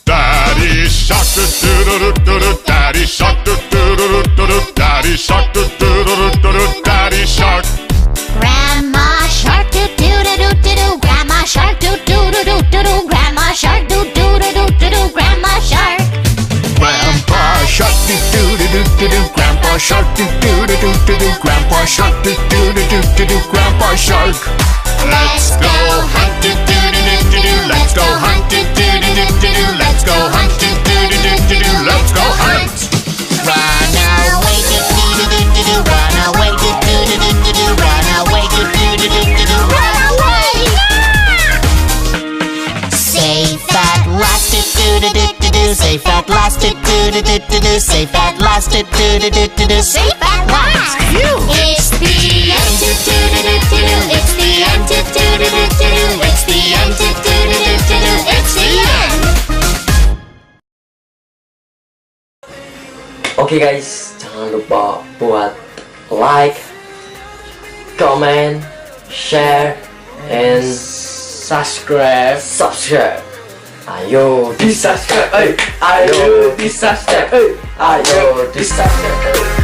Daddy shark do do do do do. Daddy shark do do do do do. Daddy shark do do do do do. Daddy shark. Grandma shark do do do do do do. Grandma shark do do do do do do. Grandma shark do do do do do do. Grandma shark. Grandpa shark do do do do do do. Grandpa shark do do do do do do. Grandpa shark do do do do do do. Grandpa shark. Let's go hunt do do do do do do. Let's go hunt do do do do do do. Let's go hunt do do do do do do. Let's go hunt. Run away do do do do do do. Run away do do do do do do. Run away do do do do do do. Run away. Safe at last do do do do do do. Safe at last do do do do do do. Safe at last do do do do do do. Safe at last. It's the end do do do do do do. It's the end do do do do do do. It's the end do do do do do do. It's the end. Oke guys, jangan lupa buat like, comment, share, and subscribe. Ayo di subscribe, ayo di subscribe, ayo di subscribe.